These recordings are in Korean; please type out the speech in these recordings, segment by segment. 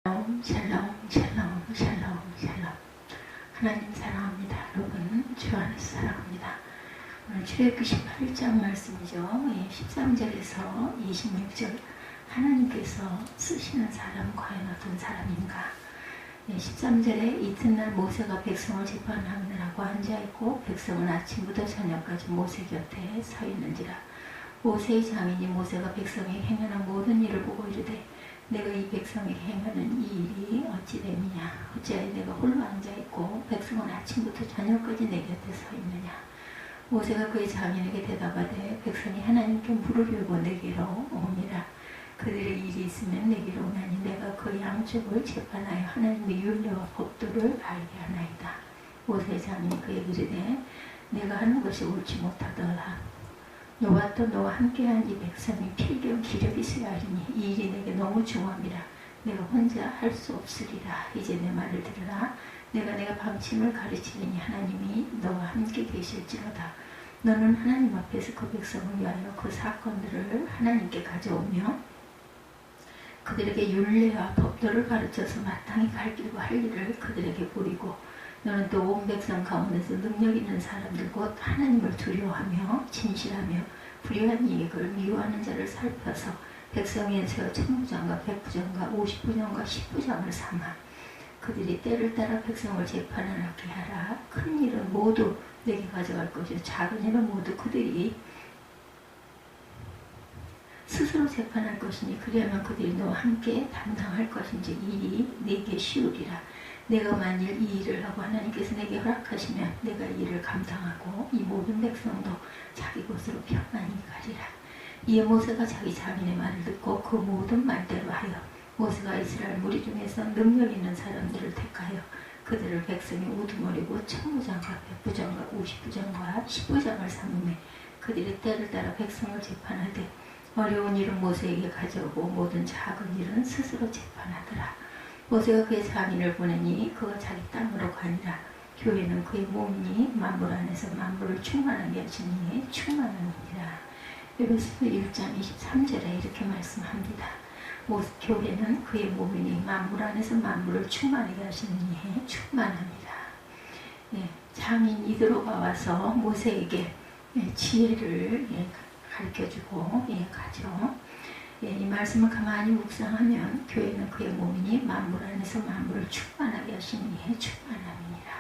샬롬, 샬롬, 샬롬. 하나님 사랑합니다. 여러분, 주 안에서 사랑합니다. 오늘 출애굽기 18장 말씀이죠. 13절에서 26절 하나님께서 쓰시는 사람 과연 어떤 사람인가. 13절에 이튿날 모세가 백성을 재판하느라고 앉아있고 백성은 아침부터 저녁까지 모세 곁에 서 있는지라. 모세의 장인이 모세가 백성에게 행하는 모든 일을 보고 이르되 내가 이 백성에게 행하는 이 일이 어찌 됨이냐. 어찌하여 내가 홀로 앉아있고 백성은 아침부터 저녁까지 내 곁에 서 있느냐. 모세가 그의 장인에게 대답하되 백성이 하나님께 물으려고 내게로 오니라. 그들의 일이 있으면 내게로 오나니 내가 그 양쪽을 재판하여 하나님의 율례와 법도를 알게 하나이다. 모세의 장인이 그에게 이르되 내가 하는 것이 옳지 못하더라. 너와 또 너와 함께한 이 백성이 필경 기력이 있어야 하리니 이 일이 내게 너무 중함이라. 내가 혼자 할 수 없으리라. 이제 내 말을 들으라. 내가 방침을 가르치리니 하나님이 너와 함께 계실지로다. 너는 하나님 앞에서 그 백성을 위하여 그 사건들을 하나님께 가져오며 그들에게 율례와 법도를 가르쳐서 마땅히 갈 길과 할 일을 그들에게 보이고 너는 또 온 백성 가운데서 능력 있는 사람들 곧 하나님을 두려워하며 진실하며 불의한 이익을 미워하는 자를 살펴서 백성 위에 세워 천부장과 백부장과 50부장과 10부장을 삼아 그들이 때를 따라 백성을 재판하게 하라. 큰 일은 모두 내게 가져갈 것이요 작은 일은 모두 그들이 스스로 재판할 것이니 그리하면 그들이 너와 함께 담당할 것인지 이 일이 내게 쉬우리라. 내가 만일 이 일을 하고 하나님께서 내게 허락하시면 내가 이 일을 감당하고 이 모든 백성도 자기 곳으로 평안히 가리라. 이에 모세가 자기 장인의 말을 듣고 그 모든 말대로 하여 모세가 이스라엘 무리 중에서 능력 있는 사람들을 택하여 그들을 백성의 우두머리고 천부장과 백부장과 50부장과 10부장을 삼음에 그들이 때를 따라 백성을 재판하되 어려운 일은 모세에게 가져오고 모든 작은 일은 스스로 재판하더라. 모세가 그의 장인을 보내니 그가 자기 땅으로 가니라. 교회는 그의 몸이니 만물 안에서 만물을 충만하게 하시니 충만하니라. 에베소서 1장 23절에 이렇게 말씀합니다. 교회는 그의 몸이니 만물 안에서 만물을 충만하게 하시니 충만합니다. 장인 이드로가 와서 모세에게 지혜를 가르쳐주고 가죠. 이 말씀을 가만히 묵상하면 교회는 그의 몸이니 만물 안에서 만물을 충만하게 하시니 충만함이니라.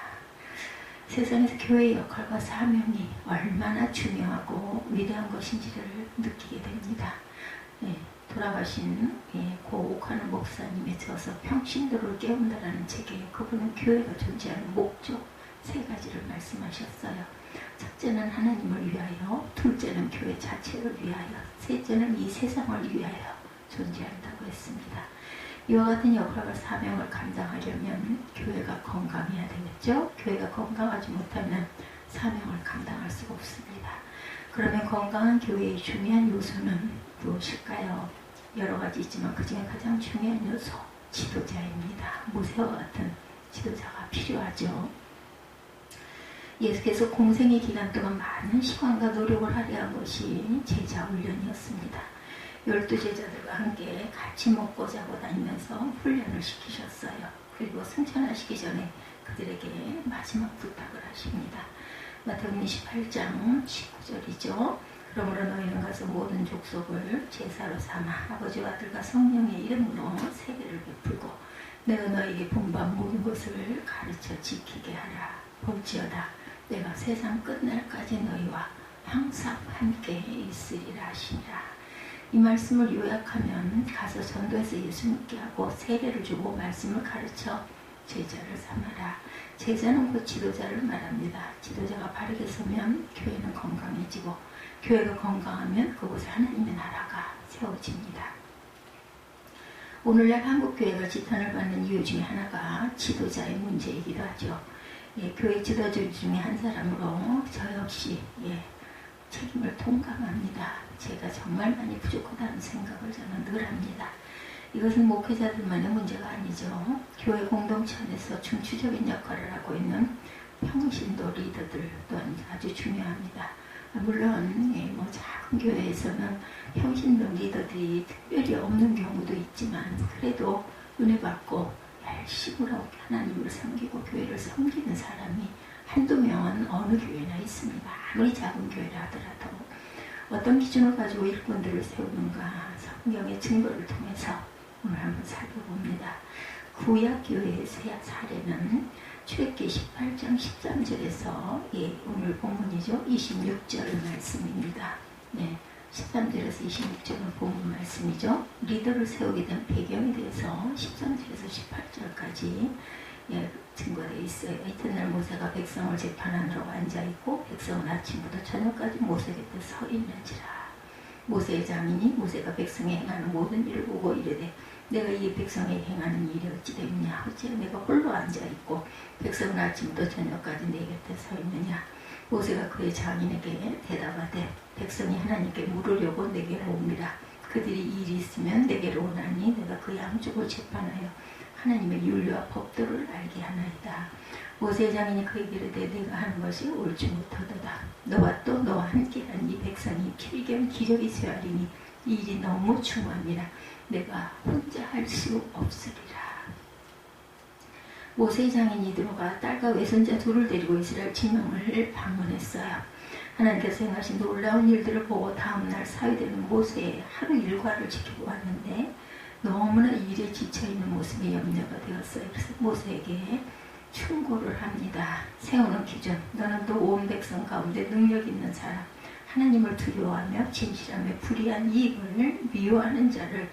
세상에서 교회의 역할과 사명이 얼마나 중요하고 위대한 것인지를 느끼게 됩니다. 돌아가신 고 옥하늘 목사님의 저서 평신도를 깨운다라는 책에 그분은 교회가 존재하는 목적 3가지를 말씀하셨어요. 첫째는 하나님을 위하여, 둘째는 교회 자체를 위하여, 셋째는 이 세상을 위하여 존재한다고 했습니다. 이와 같은 역할과 사명을 감당하려면 교회가 건강해야 되겠죠. 교회가 건강하지 못하면 사명을 감당할 수가 없습니다. 그러면 건강한 교회의 중요한 요소는 무엇일까요? 여러 가지 있지만 그 중에 가장 중요한 요소, 지도자입니다. 모세와 같은 지도자가 필요하죠. 예수께서 공생의 기간 동안 많은 시간과 노력을 할애한 것이 제자 훈련이었습니다. 12제자들과 함께 같이 먹고 자고 다니면서 훈련을 시키셨어요. 그리고 승천하시기 전에 그들에게 마지막 부탁을 하십니다. 마태복음 28장 19절이죠. 그러므로 너희는 가서 모든 족속을 제사로 삼아 아버지와 아들과 성령의 이름으로 세례를 베풀고 내가 너희에게 분부한 모든 것을 가르쳐 지키게 하라. 볼지어다 내가 세상 끝날까지 너희와 항상 함께 있으리라 하시니라. 이 말씀을 요약하면 가서 전도해서 예수 믿게 하고 세례를 주고 말씀을 가르쳐 제자를 삼아라. 제자는 곧 지도자를 말합니다. 지도자가 바르게 서면 교회는 건강해지고 교회가 건강하면 그곳에 하나님의 나라가 세워집니다. 오늘날 한국 교회가 지탄을 받는 이유 중에 하나가 지도자의 문제이기도 하죠. 교회 지도자 중에 한 사람으로 저 역시 책임을 통감합니다. 제가 정말 많이 부족하다는 생각을 저는 늘 합니다. 이것은 목회자들만의 문제가 아니죠. 교회 공동체 안에서 중추적인 역할을 하고 있는 평신도 리더들 또한 아주 중요합니다. 물론 작은 교회에서는 평신도 리더들이 특별히 없는 경우도 있지만 그래도 은혜 받고 열심으로 하나님을 섬기고 교회를 섬기는 사람이 한두 명은 어느 교회나 있습니다. 아무리 작은 교회라 하더라도 어떤 기준을 가지고 일꾼들을 세우는가 성경의 증거를 통해서 오늘 한번 살펴봅니다. 구약교회의 사례는 출애굽기 18장 13절에서 오늘 본문이죠. 26절 말씀입니다. 13절에서 26절은 본문 말씀이죠. 리더를 세우게 된 배경에 대해서 13절에서 18절까지 증거되어 있어요. 이튿날 모세가 백성을 재판하느라고 앉아있고 백성은 아침부터 저녁까지 모세 곁에 서 있는지라. 모세의 장인이 모세가 백성에 행하는 모든 일을 보고 이르되 내가 이 백성에 행하는 일이 어찌 되느냐. 어찌 내가 홀로 앉아있고 백성은 아침부터 저녁까지 내 곁에 서 있느냐. 모세가 그의 장인에게 대답하되 백성이 하나님께 물으려고 내게로 옵니다. 그들이 일이 있으면 내게로 오나니 내가 그 양쪽을 재판하여 하나님의 윤리와 법도를 알게 하나이다. 모세의 장인이 그에게 이르되 내가 하는 것이 옳지 못하도다. 너와 또 너와 함께한 이 백성이 필경 기력이 쇠하리니 이 일이 너무 중요합니다. 내가 혼자 할 수 없으리라. 모세의 장인이 들어가 딸과 외손자 둘을 데리고 이스라엘 진영을 방문했어요. 하나님께서 행하신 놀라운 일들을 보고 다음날 사회되는 모세의 하루 일과를 지켜보았는데 너무나 일에 지쳐있는 모습이 염려가 되었어요. 그래서 모세에게 충고를 합니다. 세우는 기준, 너는 또 온 백성 가운데 능력 있는 사람, 하나님을 두려워하며 진실하며 불의한 이익을 미워하는 자를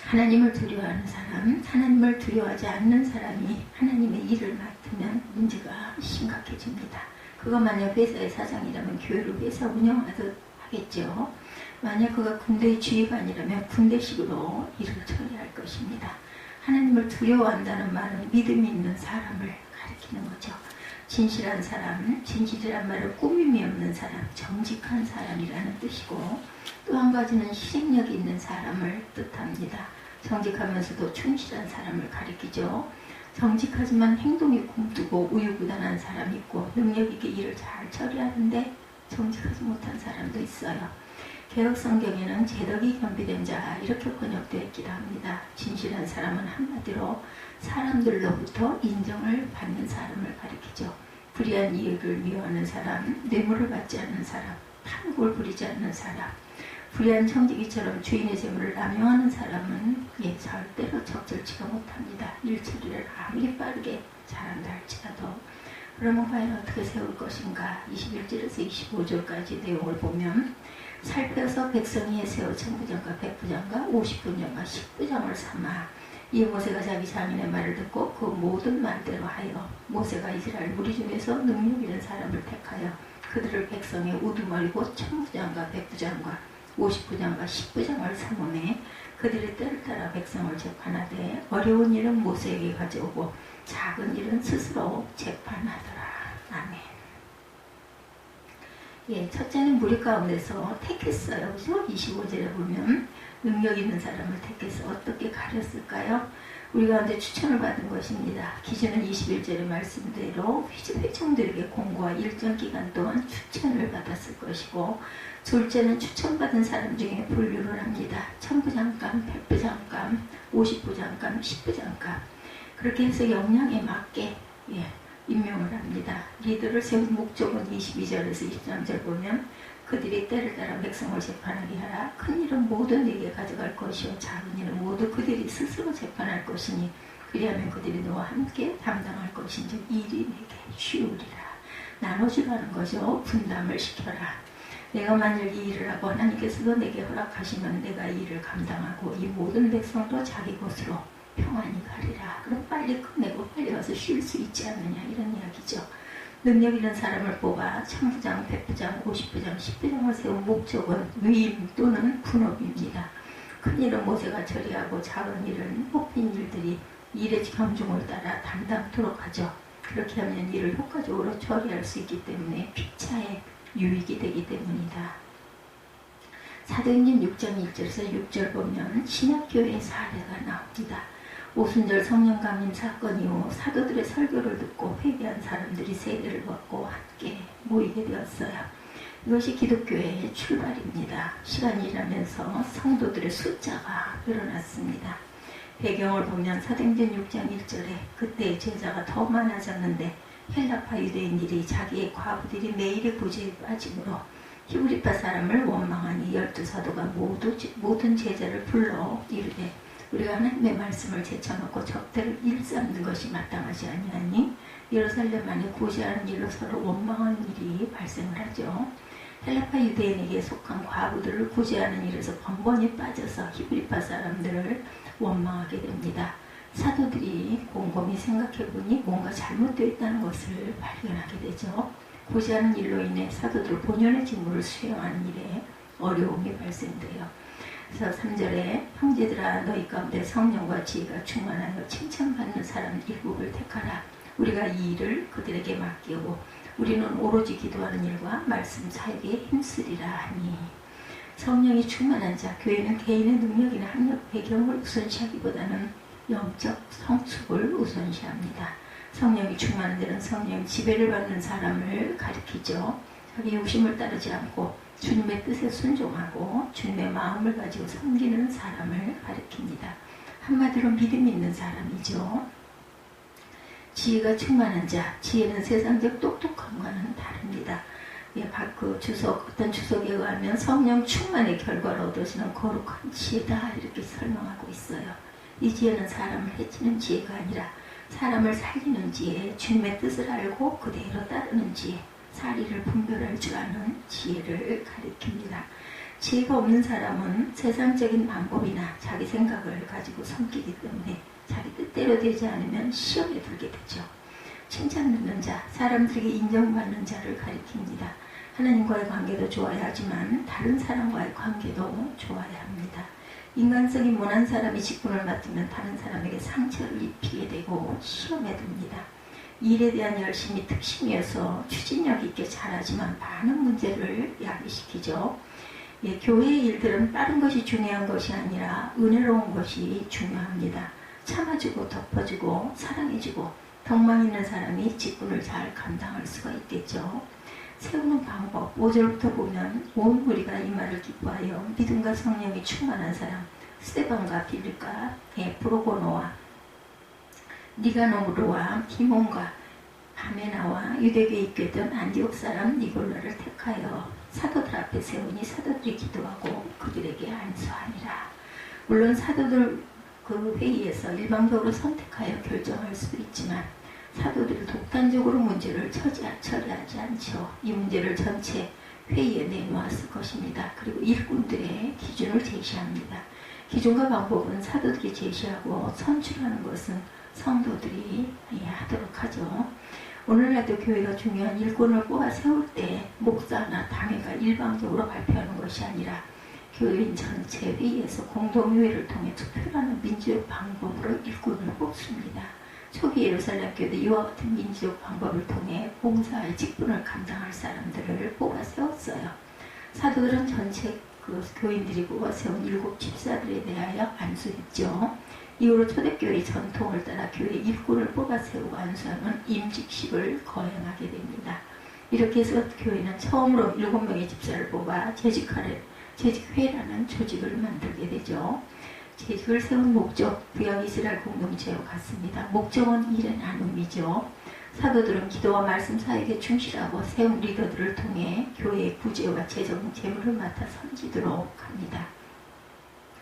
하나님을 두려워하는 사람, 하나님을 두려워하지 않는 사람이 하나님의 일을 맡으면 문제가 심각해집니다. 그가 만약 회사의 사장이라면 교회를 회사 운영하듯 하겠죠. 만약 그가 군대의 지휘관이라면 군대식으로 일을 처리할 것입니다. 하나님을 두려워한다는 말은 믿음이 있는 사람을 가리키는 거죠. 진실한 사람, 진실이란 말은 꾸밈이 없는 사람, 정직한 사람이라는 뜻이고 또 한 가지는 실행력이 있는 사람을 뜻합니다. 정직하면서도 충실한 사람을 가리키죠. 정직하지만 행동이 굼뜨고 우유부단한 사람이 있고 능력 있게 일을 잘 처리하는데 정직하지 못한 사람도 있어요. 개혁 성경에는 제덕이 겸비된 자 이렇게 번역되어 있기도 합니다. 진실한 사람은 한마디로 사람들로부터 인정을 받는 사람을 가리키죠. 불의한 이익을 미워하는 사람, 뇌물을 받지 않는 사람, 탐욕을 부리지 않는 사람, 불의한 청지기처럼 주인의 재물을 남용하는 사람은 절대로 적절치가 못합니다. 일처리를 아무리 빠르게 잘한다 할지라도. 그러면 과연 어떻게 세울 것인가? 21절에서 25절까지 내용을 보면 살펴서 백성이 세워 천부장과 백부장과 50부장과 10부장을 삼아 이 모세가 자기 장인의 말을 듣고 그 모든 말대로 하여 모세가 이스라엘 무리 중에서 능력 있는 사람을 택하여 그들을 백성의 우두머리고 천부장과 백부장과 50부장과 10부장을 삼음해 그들의 때를 따라 백성을 재판하되 어려운 일은 모세에게 가져오고 작은 일은 스스로 재판하더라. 아멘. 첫째는 무리 가운데서 택했어요. 그죠? 25절에 보면 능력 있는 사람을 택해서 어떻게 가렸을까요? 우리 가운데 추천을 받은 것입니다. 기준은 21절의 말씀대로 회중들에게 공고와 일정 기간 동안 추천을 받았을 것이고 둘째는 추천받은 사람 중에 분류를 합니다. 천부장감, 백부장감, 50부장감, 10부장감 그렇게 해서 역량에 맞게 임명을 합니다. 리더를 세운 목적은 22절에서 23절 보면 그들이 때를 따라 백성을 재판하게 하라. 큰 일은 모두 내게 가져갈 것이요 작은 일은 모두 그들이 스스로 재판할 것이니 그리하면 그들이 너와 함께 담당할 것인지 일이 내게 쉬우리라. 나눠주라는 거죠. 분담을 시켜라. 내가 만일 이 일을 하고 하나님께서도 내게 허락하시면 내가 이 일을 감당하고 이 모든 백성도 자기 곳으로 평안히 가리라. 그럼 빨리 끝내고 빨리 와서 쉴 수 있지 않느냐 이런 이야기죠. 능력 있는 사람을 뽑아 천부장, 백부장, 50부장, 10부장을 세운 목적은 위임 또는 분업입니다. 큰 일은 모세가 처리하고 작은 일은 뽑힌 일들이 일의 경중을 따라 담당토록 하죠. 그렇게 하면 일을 효과적으로 처리할 수 있기 때문에 피차에 유익이 되기 때문이다. 사도행전 6장 1절에서 6절 보면 신약교회의 사례가 나옵니다. 오순절 성령 강림 사건 이후 사도들의 설교를 듣고 회개한 사람들이 세례를 받고 함께 모이게 되었어요. 이것이 기독교의 출발입니다. 시간이 지나면서 성도들의 숫자가 늘어났습니다. 배경을 보면 사도행전 6장 1절에 그때 제자가 더 많아졌는데 헬라파 유대인들이 자기의 과부들이 매일의 구제에 빠짐으로 히브리파 사람을 원망하니 12사도가 모든 제자를 불러 이르되 우리가 하나님의 말씀을 제쳐놓고 적대를 일삼는 것이 마땅하지 아니하니 예루살렘 안에 구제하는 일로 서로 원망하는 일이 발생을 하죠. 헬라파 유대인에게 속한 과부들을 구제하는 일에서 번번이 빠져서 히브리파 사람들을 원망하게 됩니다. 사도들이 곰곰이 생각해보니 뭔가 잘못되어 있다는 것을 발견하게 되죠. 구제하는 일로 인해 사도들 본연의 직무를 수행하는 일에 어려움이 발생돼요. 그래서 3절에 형제들아 너희 가운데 성령과 지혜가 충만하여 칭찬받는 사람 일곱을 택하라. 우리가 이 일을 그들에게 맡기고 우리는 오로지 기도하는 일과 말씀 사역에 힘쓰리라 하니 성령이 충만한 자, 교회는 개인의 능력이나 학력 배경을 우선시하기보다는 영적 성숙을 우선시합니다. 성령이 충만한 데는 성령 지배를 받는 사람을 가리키죠. 자기 욕심을 따르지 않고 주님의 뜻에 순종하고 주님의 마음을 가지고 섬기는 사람을 가리킵니다. 한마디로 믿음 있는 사람이죠. 지혜가 충만한 자, 지혜는 세상적 똑똑함과는 다릅니다. 어떤 주석에 의하면 성령 충만의 결과로 얻어지는 거룩한 지혜다 이렇게 설명하고 있어요. 이 지혜는 사람을 해치는 지혜가 아니라 사람을 살리는 지혜, 주님의 뜻을 알고 그대로 따르는 지혜, 사리를 분별할 줄 아는 지혜를 가리킵니다. 지혜가 없는 사람은 세상적인 방법이나 자기 생각을 가지고 섬기기 때문에 자기 뜻대로 되지 않으면 시험에 들게 되죠. 칭찬 듣는 자, 사람들에게 인정받는 자를 가리킵니다. 하나님과의 관계도 좋아야 하지만 다른 사람과의 관계도 좋아야 합니다. 인간성이 모난 사람이 직분을 맡으면 다른 사람에게 상처를 입히게 되고 시험에 듭니다. 일에 대한 열심이 특심이어서 추진력 있게 잘하지만 많은 문제를 야기시키죠. 교회의 일들은 빠른 것이 중요한 것이 아니라 은혜로운 것이 중요합니다. 참아주고 덮어주고 사랑해주고 덕망 있는 사람이 직분을 잘 감당할 수가 있겠죠. 세우는 방법 5절부터 보면 온 무리가 이 말을 기뻐하여 믿음과 성령이 충만한 사람 스데반과 빌립과 프로고노와 니가노르와 디몬과 바메나와 유대교에 입교했던 안디옥 사람 니골라를 택하여 사도들 앞에 세우니 사도들이 기도하고 그들에게 안수하니라. 물론 사도들 그 회의에서 일방적으로 선택하여 결정할 수도 있지만 사도들이 독단적으로 문제를 처리하지 않죠. 이 문제를 전체 회의에 내놓았을 것입니다. 그리고 일꾼들의 기준을 제시합니다. 기준과 방법은 사도들이 제시하고 선출하는 것은 성도들이 하도록 하죠. 오늘날도 교회가 중요한 일꾼을 뽑아 세울 때 목사나 당회가 일방적으로 발표하는 것이 아니라 교인 전체 회의에서 공동의회를 통해 투표하는 민주적 방법으로 일꾼을 뽑습니다. 초기 예루살렘 교회도 이와 같은 민주적 방법을 통해 봉사할 직분을 감당할 사람들을 뽑아 세웠어요. 사도들은 전체 교인들이 뽑아 세운 7 집사들에 대하여 안수했죠. 이후로 초대교회의 전통을 따라 교회 일꾼을 뽑아 세우고 안수하는 임직식을 거행하게 됩니다. 이렇게 해서 교회는 처음으로 7명의 집사를 뽑아 재직회라는 조직을 만들게 되죠. 재직을 세운 목적, 구약 이스라엘 공동체와 같습니다. 목적은 일의 나눔이죠. 사도들은 기도와 말씀 사역에 충실하고 세운 리더들을 통해 교회의 구제와 재물을 맡아 섬기도록 합니다.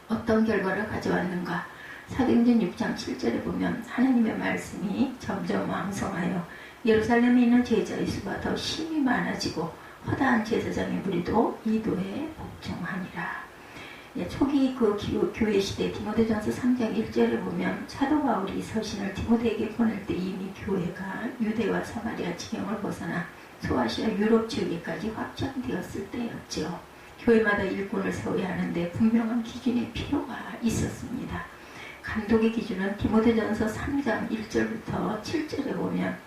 어떤 결과를 가져왔는가? 사도행전 6장 7절에 보면 하나님의 말씀이 점점 왕성하여 예루살렘에 있는 제자의 수가 더 심히 많아지고 허다한 제사장의 무리도 이도에 복종하니라. 초기 교회 시대 디모데전서 3장 1절에 보면 사도 바울이 서신을 디모데에게 보낼 때 이미 교회가 유대와 사마리아 지경을 벗어나 소아시아 유럽 지역에까지 확장되었을 때였죠. 교회마다 일꾼을 세워야 하는데 분명한 기준의 필요가 있었습니다. 감독의 기준은 디모데전서 3장 1절부터 7절에 보면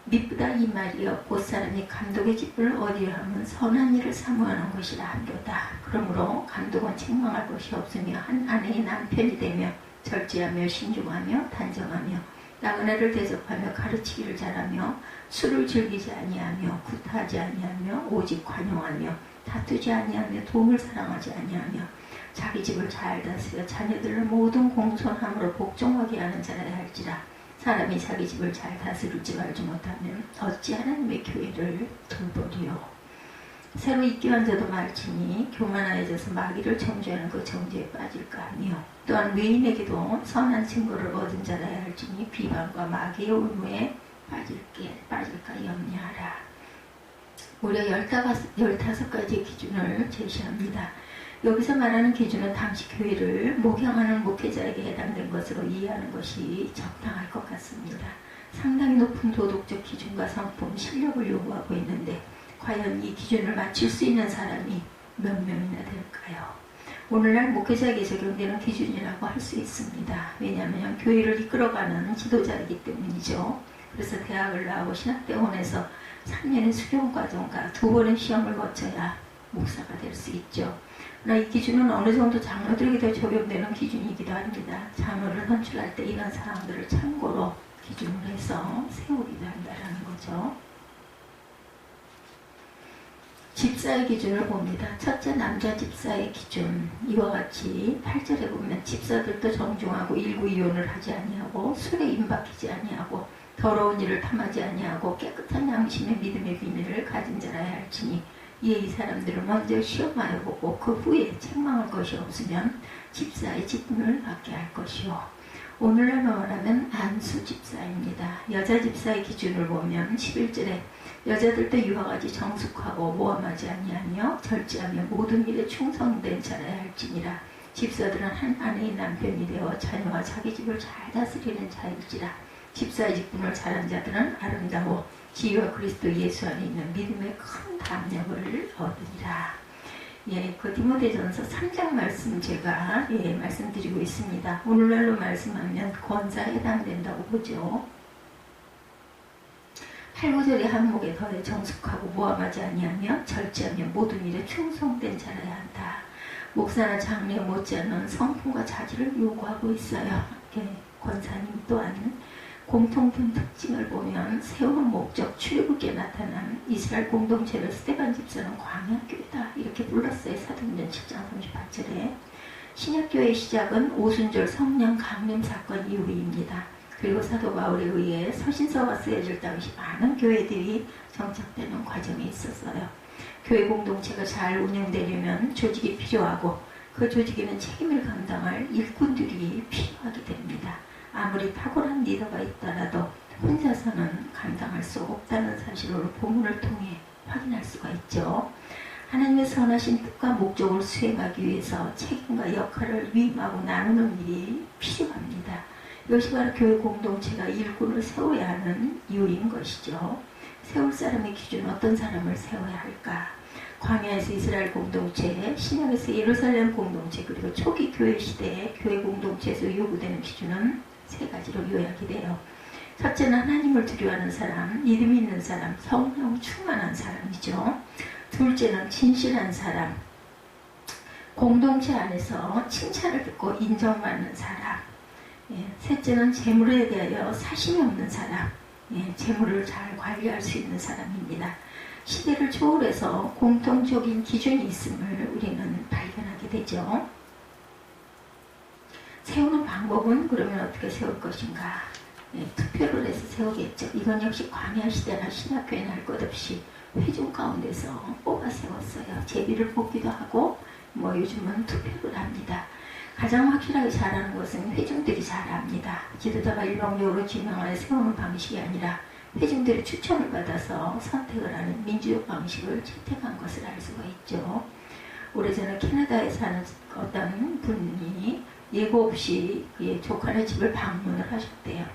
미쁘다 이 말이여 곧 사람이 감독의 직분을 어디에 하면 선한 일을 사모하는 것이라 한도다. 그러므로 감독은 책망할 것이 없으며 한 아내의 남편이 되며 절제하며 신중하며 단정하며 나그네를 대접하며 가르치기를 잘하며 술을 즐기지 아니하며 구타하지 아니하며 오직 관용하며 다투지 아니하며 도움을 사랑하지 아니하며 자기 집을 잘 다스려 자녀들을 모든 공손함으로 복종하게 하는 자라야 할지라. 사람이 자기 집을 잘 다스릴지 알지 못하면 어찌 하나님의 교회를 돌보리요. 새로 입교한 자도 말지니 교만하여져서 마귀를 정죄하는 그 정죄에 빠질까 하며 또한 외인에게도 선한 증거를 얻은 자라야 할지니 비방과 마귀의 올무에 빠질까 염려하라. 무려 15가지의 기준을 제시합니다. 여기서 말하는 기준은 당시 교회를 목양하는 목회자에게 해당된 것으로 이해하는 것이 적당할 것 같습니다. 상당히 높은 도덕적 기준과 성품, 실력을 요구하고 있는데 과연 이 기준을 맞출 수 있는 사람이 몇 명이나 될까요? 오늘날 목회자에게 적용되는 기준이라고 할 수 있습니다. 왜냐하면 교회를 이끌어가는 지도자이기 때문이죠. 그래서 대학을 나오고 신학대원에서 3년의 수련과정과 2번의 시험을 거쳐야 목사가 될 수 있죠. 그러나 이 기준은 어느 정도 장로들에게도 적용되는 기준이기도 합니다. 장로를 선출할 때 이런 사항들을 참고로 기준을 해서 세우기도 한다는 거죠. 집사의 기준을 봅니다. 첫째, 남자 집사의 기준. 이와 같이 8절에 보면 집사들도 정중하고 일구이혼을 하지 아니하고 술에 임박히지 아니하고 더러운 일을 탐하지 아니하고 깨끗한 양심의 믿음의 비밀을 가진 자라야 할지니 이에 이 사람들을 먼저 시험하여 보고 그 후에 책망할 것이 없으면 집사의 직분을 받게 할 것이요. 오늘날로 말하면 안수 집사입니다. 여자 집사의 기준을 보면 11절에 여자들도 이와 같이 정숙하고 모함하지 아니하며 절제하며 모든 일에 충성된 자라야 할지니라. 집사들은 한 아내의 남편이 되어 자녀와 자기 집을 잘 다스리는 자일지라. 집사의 직분을 잘한 자들은 아름다워 지혜와 그리스도 예수 안에 있는 믿음의 큰 담력을 얻으리라. 그 디모데전서 3장 말씀 제가 말씀드리고 있습니다. 오늘날로 말씀하면 권사에 해당된다고 보죠. 8, 9절의 한목에 더해 정숙하고 모함하지 아니하며 절제하며 모든 일에 충성된 자라야 한다. 목사나 장례 못지않은 성품과 자질을 요구하고 있어요. 권사님 또한 공통된 특징을 보면 세우는 목적, 출애굽기에 나타난 이스라엘 공동체를 스데반 집사는 광야교회다 이렇게 불렀어요. 사도행전 7장 38절에. 신약교회의 시작은 오순절 성령 강림 사건 이후입니다. 그리고 사도 바울에 의해 서신서가 쓰여질 당시 많은 교회들이 정착되는 과정에 있었어요. 교회 공동체가 잘 운영되려면 조직이 필요하고 그 조직에는 책임을 감당할 일꾼들이 필요하게 됩니다. 아무리 탁월한 리더가 있더라도 혼자서는 감당할 수 없다는 사실을 본문을 통해 확인할 수가 있죠. 하나님의 선하신 뜻과 목적을 수행하기 위해서 책임과 역할을 위임하고 나누는 일이 필요합니다. 이것이 바로 교회 공동체가 일꾼을 세워야 하는 이유인 것이죠. 세울 사람의 기준, 어떤 사람을 세워야 할까? 광야에서 이스라엘 공동체, 신약에서 예루살렘 공동체, 그리고 초기 교회 시대의 교회 공동체에서 요구되는 기준은 3가지로 요약이 돼요. 첫째는 하나님을 두려워하는 사람, 믿음 있는 사람, 성령 충만한 사람이죠. 둘째는 진실한 사람, 공동체 안에서 칭찬을 듣고 인정받는 사람. 셋째는 재물에 대하여 사심이 없는 사람, 재물을 잘 관리할 수 있는 사람입니다. 시대를 초월해서 공통적인 기준이 있음을 우리는 발견하게 되죠. 세우는 방법은 그러면 어떻게 세울 것인가? 투표를 해서 세우겠죠. 이건 역시 광야 시대나 신약교회는 할 것 없이 회중 가운데서 뽑아 세웠어요. 제비를 뽑기도 하고 요즘은 투표를 합니다. 가장 확실하게 잘하는 것은 회중들이 잘합니다. 지도자가 일방적으로 지명하여 세우는 방식이 아니라 회중들의 추천을 받아서 선택을 하는 민주적 방식을 채택한 것을 알 수가 있죠. 오래전에 캐나다에 사는 어떤 분이 예고 없이 그의 조카네 집을 방문을 하셨대요.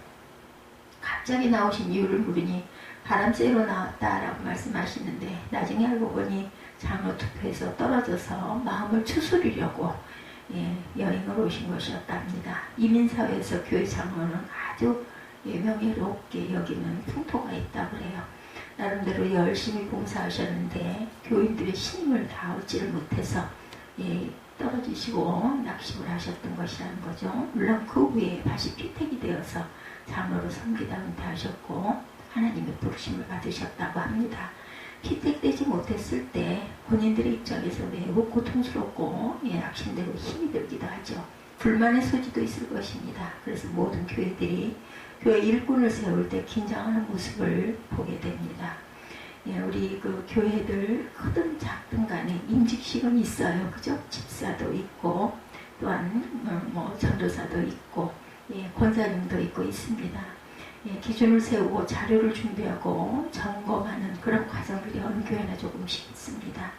갑자기 나오신 이유를 물으니 바람 쐬러 나왔다라고 말씀하시는데 나중에 알고 보니 장로 투표에서 떨어져서 마음을 추스리려고 여행을 오신 것이었답니다. 이민사회에서 교회 장로는 아주 명예롭게 여기는 풍토가 있다고 그래요. 나름대로 열심히 봉사하셨는데 교인들의 신임을 다 얻지를 못해서 떨어지시고 낙심을 하셨던 것이라는 거죠. 물론 그 후에 다시 피택이 되어서 장로로 섬기다 은퇴하셨고 하나님의 부르심을 받으셨다고 합니다. 피택되지 못했을 때 본인들의 입장에서 매우 고통스럽고 낙심되고 힘이 들기도 하죠. 불만의 소지도 있을 것입니다. 그래서 모든 교회들이 교회 일꾼을 세울 때 긴장하는 모습을 보게 됩니다. 우리 그 교회들 크든 작든 간에 임직식은 있어요. 그죠? 집사도 있고 또한 뭐 전도사도 있고 권사님도 있고 있습니다. 기준을 세우고 자료를 준비하고 점검하는 그런 과정들이 어느 교회나 조금씩 있습니다.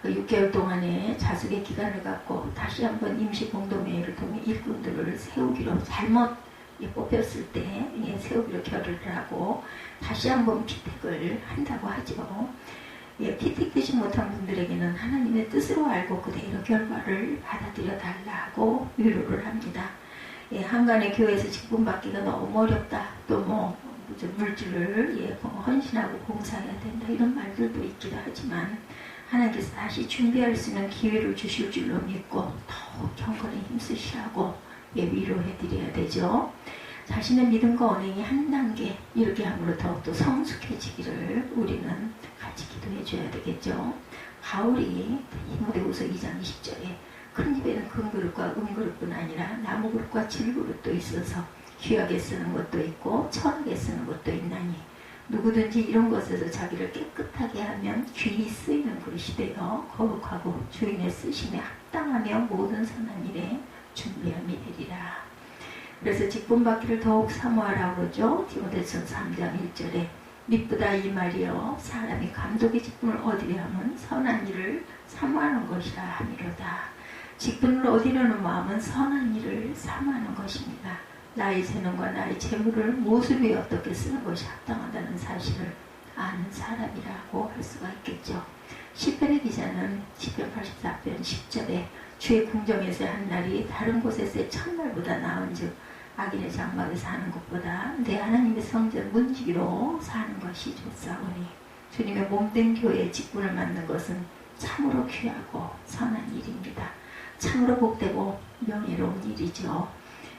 그 6개월 동안의 자숙의 기간을 갖고 다시 한번 임시공동회의를 통해 일꾼들을 세우기로 잘못 뽑혔을 때 세우기로 결의를 하고 다시 한번 피택을 한다고 하죠. 피택되지 못한 분들에게는 하나님의 뜻으로 알고 그대로 결과를 받아들여 달라고 위로를 합니다. 한간의 교회에서 직분받기가 너무 어렵다. 또 뭐 물질을 헌신하고 봉사해야 된다. 이런 말들도 있기도 하지만 하나님께서 다시 준비할 수 있는 기회를 주실 줄로 믿고 더욱 경건에 힘쓰시라고 위로해드려야 되죠. 자신의 믿음과 언행이 한 단계 이렇게 함으로 더욱더 성숙해지기를 우리는 같이 기도해 줘야 되겠죠. 바울이 디모데후서 2장 20절에 큰 입에는 큰 그릇과 은그릇뿐 아니라 나무 그릇과 질그릇도 있어서 귀하게 쓰는 것도 있고 천하게 쓰는 것도 있나니 누구든지 이런 것에서 자기를 깨끗하게 하면 귀히 쓰이는 그릇이 되어 거룩하고 주인의 쓰심에 합당하며 모든 선한 일에 준비함이 되리라. 그래서 직분받기를 더욱 사모하라고 그러죠. 디모데전서 3장 1절에 미쁘다 이 말이여 사람이 감독의 직분을 얻으려 하면 선한 일을 사모하는 것이라 하미로다. 직분을 얻으려는 마음은 선한 일을 사모하는 것입니다. 나의 재능과 나의 재물을 무엇을 위해 어떻게 쓰는 것이 합당하다는 사실을 아는 사람이라고 할 수가 있겠죠. 시편의 기자는 시편 84편 10절에 주의 궁정에서의 한 날이 다른 곳에서의 첫날보다 나은즉 악인의 장막에 사는 것보다 내 하나님의 성전 문지기로 사는 것이 좋사오니 주님의 몸된 교회에 직분을 맡는 것은 참으로 귀하고 선한 일입니다. 참으로 복되고 명예로운 일이죠.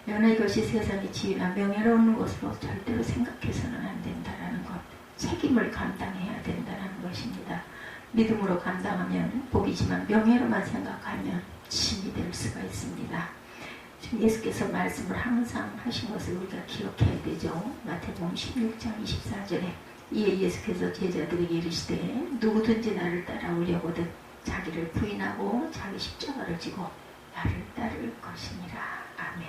그러나 이것이 세상의 지위나 명예로운 것으로 절대로 생각해서는 안 된다는 것, 책임을 감당해야 된다는 것입니다. 믿음으로 감당하면 복이지만 명예로만 생각하면 짐이 될 수가 있습니다. 지금 예수께서 말씀을 항상 하신 것을 우리가 기억해야 되죠. 마태복음 16장 24절에 이에 예수께서 제자들에게 이르시되 누구든지 나를 따라오려거든 자기를 부인하고 자기 십자가를 지고 나를 따를 것이니라. 아멘.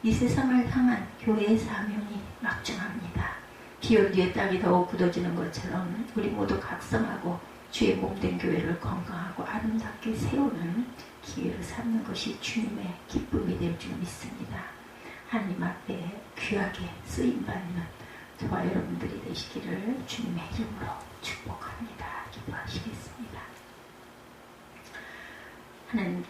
이 세상을 향한 교회의 사명이 막중합니다. 비온 뒤에 땅이 더욱 굳어지는 것처럼 우리 모두 각성하고 주의 몸된 교회를 건강하고 아름답게 세우는 기회를 삼는 것이 주님의 기쁨이 될 줄 믿습니다. 하나님 앞에 귀하게 쓰임받는 저와 여러분들이 되시기를 주님의 이름으로 축복합니다. 기도하시겠습니다. 하나님